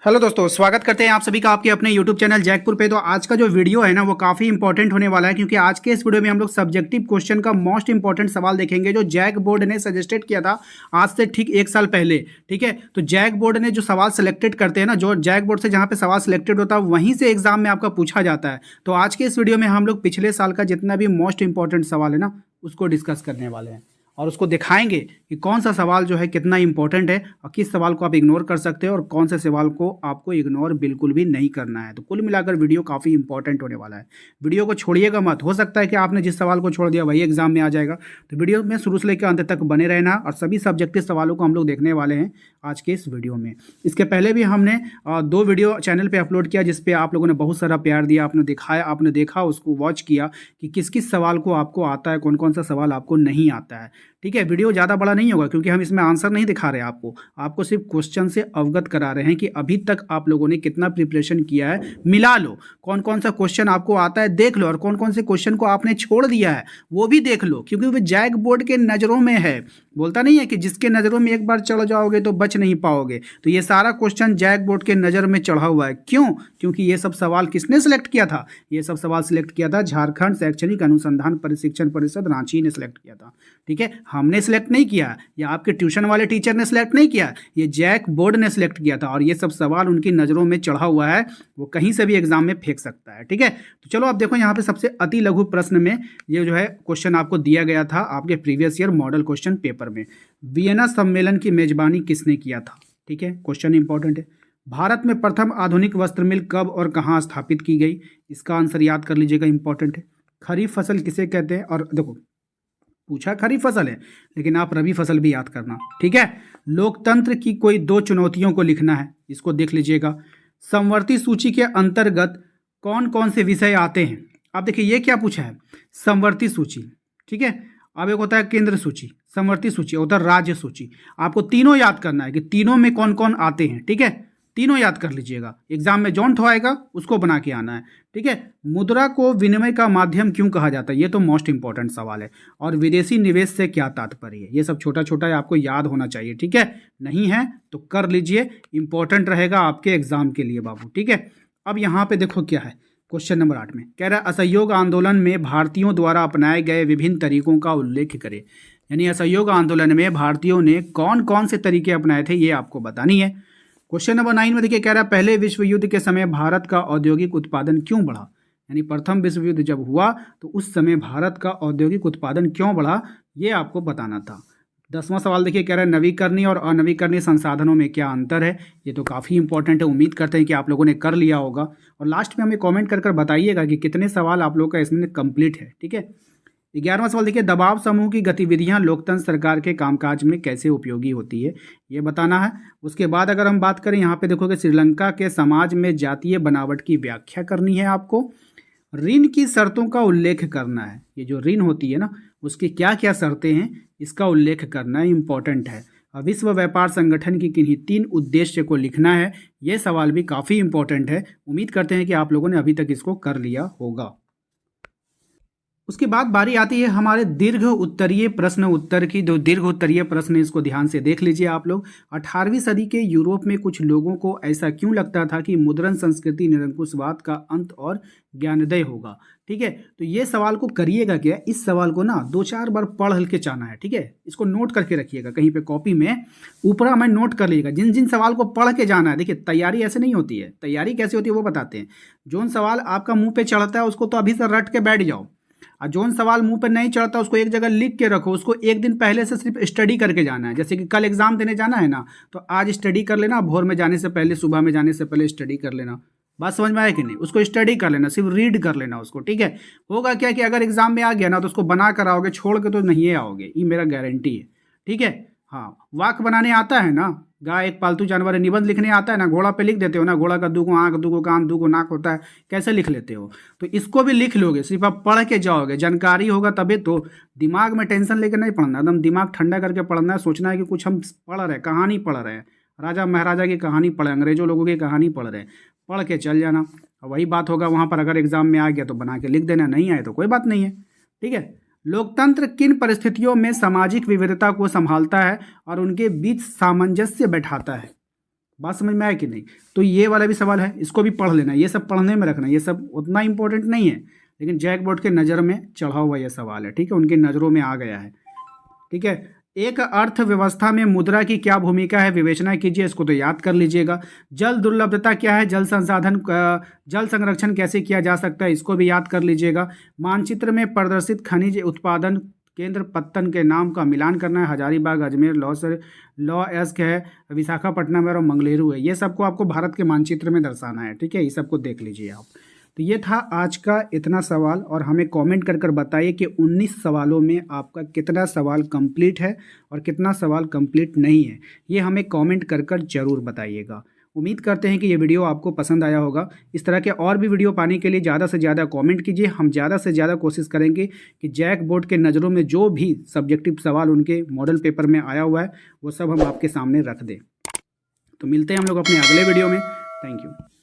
Hello दोस्तों, स्वागत करते हैं आप सभी का आपके अपने YouTube चैनल जैकपुर पे। तो आज का जो वीडियो है ना वो काफ़ी इंपॉर्टेंट होने वाला है, क्योंकि आज के इस वीडियो में हम लोग सब्जेक्टिव क्वेश्चन का मोस्ट इंपॉर्टेंट सवाल देखेंगे जो जैक बोर्ड ने सजेस्टेड किया था आज से ठीक 1 साल पहले। ठीक है, तो जैक बोर्ड ने जो सवाल सेलेक्टेड करते हैं ना, जो जैक बोर्ड से जहाँ पे सवाल सिलेक्टेड होता है वहीं से एग्जाम में आपका पूछा जाता है। तो आज के इस वीडियो में हम लोग पिछले साल का जितना भी मोस्ट इंपॉर्टेंट सवाल है ना उसको डिस्कस करने वाले हैं और उसको दिखाएंगे कि कौन सा सवाल जो है कितना इंपॉर्टेंट है और किस सवाल को आप इग्नोर कर सकते हैं और कौन से सवाल को आपको इग्नोर बिल्कुल भी नहीं करना है। तो कुल मिलाकर वीडियो काफ़ी इंपॉर्टेंट होने वाला है। वीडियो को छोड़िएगा मत, हो सकता है कि आपने जिस सवाल को छोड़ दिया वही एग्जाम में आ जाएगा। तो वीडियो में शुरू से लेकर अंत तक बने रहना और सभी सब्जेक्टिव सवालों को हम लोग देखने वाले हैं आज के इस वीडियो में। इसके पहले भी हमने 2 वीडियो चैनल पर अपलोड किया जिस पर आप लोगों ने बहुत सारा प्यार दिया, आपने दिखाया, आपने देखा, उसको वॉच किया कि किस किस सवाल को आपको आता है, कौन कौन सा सवाल आपको नहीं आता है। ठीक है, वीडियो ज़्यादा बड़ा नहीं होगा क्योंकि हम इसमें आंसर नहीं दिखा रहे हैं आपको सिर्फ क्वेश्चन से अवगत करा रहे हैं कि अभी तक आप लोगों ने कितना प्रिपरेशन किया है। मिला लो, कौन कौन सा क्वेश्चन आपको आता है देख लो और कौन कौन से क्वेश्चन को आपने छोड़ दिया है वो भी देख लो, क्योंकि वो जैक बोर्ड के नज़रों में है। बोलता नहीं है कि जिसके नज़रों में एक बार चढ़ जाओगे तो बच नहीं पाओगे। तो ये सारा क्वेश्चन जैक बोर्ड के नज़र में चढ़ा हुआ है। क्यों? क्योंकि ये सब सवाल किसने सिलेक्ट किया था? ये सब सवाल सिलेक्ट किया था झारखंड शैक्षणिक अनुसंधान प्रशिक्षण परिषद रांची ने सिलेक्ट किया था। ठीक है, हमने सिलेक्ट नहीं किया या आपके ट्यूशन वाले टीचर ने सिलेक्ट नहीं किया, ये जैक बोर्ड ने सिलेक्ट किया था और ये सब सवाल उनकी नज़रों में चढ़ा हुआ है, वो कहीं से भी एग्जाम में फेंक सकता है। ठीक है, तो चलो आप देखो यहाँ पे सबसे अति लघु प्रश्न में ये जो है क्वेश्चन आपको दिया गया था आपके previous year model question paper में। वियना सम्मेलन की मेजबानी किसने किया था? ठीक है, क्वेश्चन इंपॉर्टेंट है। भारत में प्रथम आधुनिक वस्त्र मिल कब और कहाँ स्थापित की गई? इसका आंसर याद कर लीजिएगा, इंपॉर्टेंट है। खरीफ फसल किसे कहते हैं? और देखो पूछा खरीफ फसल है लेकिन आप रबी फसल भी याद करना। ठीक है, लोकतंत्र की कोई 2 चुनौतियों को लिखना है, इसको देख लीजिएगा। समवर्ती सूची के अंतर्गत कौन कौन से विषय आते हैं? आप देखिए ये क्या पूछा है, समवर्ती सूची। ठीक है, अब एक होता है केंद्र सूची, समवर्ती सूची होता है राज्य सूची। आपको तीनों याद करना है कि तीनों में कौन कौन आते हैं। ठीक है, तीनों याद कर लीजिएगा, एग्जाम में जौन ठोआएगा उसको बना के आना है। ठीक है, मुद्रा को विनिमय का माध्यम क्यों कहा जाता है? ये तो मोस्ट इंपॉर्टेंट सवाल है। और विदेशी निवेश से क्या तात्पर्य है? ये सब छोटा छोटा आपको याद होना चाहिए। ठीक है, नहीं है तो कर लीजिए, इंपॉर्टेंट रहेगा आपके एग्जाम के लिए बाबू। ठीक है, अब यहाँ पे देखो क्या है, क्वेश्चन नंबर 8 में कह रहा है असहयोग आंदोलन में भारतीयों द्वारा अपनाए गए विभिन्न तरीकों का उल्लेख करें। यानी असहयोग आंदोलन में भारतीयों ने कौन कौन से तरीके अपनाए थे ये आपको बतानी है। क्वेश्चन नंबर 9 में देखिए कह रहा है पहले विश्व युद्ध के समय भारत का औद्योगिक उत्पादन क्यों बढ़ा? यानी प्रथम विश्व युद्ध जब हुआ तो उस समय भारत का औद्योगिक उत्पादन क्यों बढ़ा, ये आपको बताना था। 10वां सवाल देखिए कह रहा है नवीकरणीय और अनवीकरणीय संसाधनों में क्या अंतर है? ये तो काफ़ी इंपॉर्टेंट है, उम्मीद करते हैं कि आप लोगों ने कर लिया होगा। और लास्ट में हमें कमेंट कर बताइएगा कि कितने सवाल आप लोगों का इसमें कंप्लीट है। ठीक है, 11वां सवाल देखिए दबाव समूह की गतिविधियां लोकतंत्र सरकार के कामकाज में कैसे उपयोगी होती है, ये बताना है। उसके बाद अगर हम बात करें यहाँ पे देखोगे श्रीलंका के समाज में जातीय बनावट की व्याख्या करनी है आपको। ऋण की शर्तों का उल्लेख करना है, ये जो ऋण होती है ना उसकी क्या क्या शर्तें हैं इसका उल्लेख करना इंपॉर्टेंट है। विश्व व्यापार संगठन की किन्हीं 3 उद्देश्य को लिखना है, ये सवाल भी काफ़ी इंपॉर्टेंट है। उम्मीद करते हैं कि आप लोगों ने अभी तक इसको कर लिया होगा। उसके बाद बारी आती है हमारे दीर्घ उत्तरीय प्रश्न उत्तर की। दो दीर्घ उत्तरीय प्रश्न, इसको ध्यान से देख लीजिए आप लोग। 18वीं सदी के यूरोप में कुछ लोगों को ऐसा क्यों लगता था कि मुद्रण संस्कृति निरंकुशवाद का अंत और ज्ञानोदय होगा? ठीक है, तो ये सवाल को करिएगा क्या, इस सवाल को ना 2-4 बार पढ़ के जाना है। ठीक है, इसको नोट करके रखिएगा कहीं पे कॉपी में, ऊपरा में नोट कर लीजिएगा जिन जिन सवाल को पढ़ के जाना है। देखिए तैयारी ऐसे नहीं होती है, तैयारी कैसे होती है वो बताते हैं। जोन सवाल आपका मुंह पे चढ़ता है उसको तो अभी से रट के बैठ जाओ, और जोन सवाल मुंह पर नहीं चढ़ता उसको एक जगह लिख के रखो, उसको एक दिन पहले से सिर्फ स्टडी करके जाना है। जैसे कि कल एग्जाम देने जाना है ना, तो आज स्टडी कर लेना, भोर में जाने से पहले, सुबह में जाने से पहले स्टडी कर लेना। बात समझ में आया कि नहीं? उसको स्टडी कर लेना, सिर्फ रीड कर लेना उसको। ठीक है, होगा क्या कि अगर एग्जाम में आ गया ना तो उसको बना कर आओगे, छोड़ के तो नहीं आओगे, ये मेरा गारंटी है। ठीक है, हाँ, वाक्य बनाने आता है ना, गाय एक पालतू जानवर है, निबंध लिखने आता है ना, घोड़ा पे लिख देते हो ना, घोड़ा का 2 आँख 2 कान 2 नाक होता है, कैसे लिख लेते हो? तो इसको भी लिख लोगे, सिर्फ आप पढ़ के जाओगे, जानकारी होगा तभी तो। दिमाग में टेंशन लेकर नहीं पढ़ना, एकदम दिमाग ठंडा करके पढ़ना है। सोचना है कि कुछ हम पढ़ रहे हैं, कहानी पढ़ रहे हैं, राजा महाराजा की कहानी पढ़े, अंग्रेजों लोगों की कहानी पढ़ रहे हैं, पढ़ के चल जाना। वही बात होगा वहाँ पर, अगर एग्जाम में आ गया तो बना के लिख देना, नहीं आए तो कोई बात नहीं है। ठीक है, लोकतंत्र किन परिस्थितियों में सामाजिक विविधता को संभालता है और उनके बीच सामंजस्य बैठाता है? बात समझ में आया कि नहीं? तो ये वाला भी सवाल है, इसको भी पढ़ लेना, ये सब पढ़ने में रखना, ये सब उतना इंपॉर्टेंट नहीं है, लेकिन जैक बोर्ड के नज़र में चढ़ा हुआ ये सवाल है, ठीक है, उनकी नज़रों में आ गया है, ठीक है। एक अर्थव्यवस्था में मुद्रा की क्या भूमिका है, विवेचना कीजिए, इसको तो याद कर लीजिएगा। जल दुर्लभता क्या है, जल संसाधन जल संरक्षण कैसे किया जा सकता है, इसको भी याद कर लीजिएगा। मानचित्र में प्रदर्शित खनिज उत्पादन केंद्र पत्तन के नाम का मिलान करना है, हजारीबाग, अजमेर, लॉ एस्क है, विशाखापट्टनम है और मंगलेरू है। ये सबको आपको भारत के मानचित्र में दर्शाना है, ठीक है, ये सबको देख लीजिए आप। तो ये था आज का इतना सवाल, और हमें कमेंट कर कर बताइए कि 19 सवालों में आपका कितना सवाल कंप्लीट है और कितना सवाल कंप्लीट नहीं है, ये हमें कमेंट कर कर ज़रूर बताइएगा। उम्मीद करते हैं कि ये वीडियो आपको पसंद आया होगा। इस तरह के और भी वीडियो पाने के लिए ज़्यादा से ज़्यादा कमेंट कीजिए, हम ज़्यादा से ज़्यादा कोशिश करेंगे कि जैक बोर्ड के नज़रों में जो भी सब्जेक्टिव सवाल उनके मॉडल पेपर में आया हुआ है वो सब हम आपके सामने रख दें। तो मिलते हैं हम लोग अपने अगले वीडियो में। Thank you.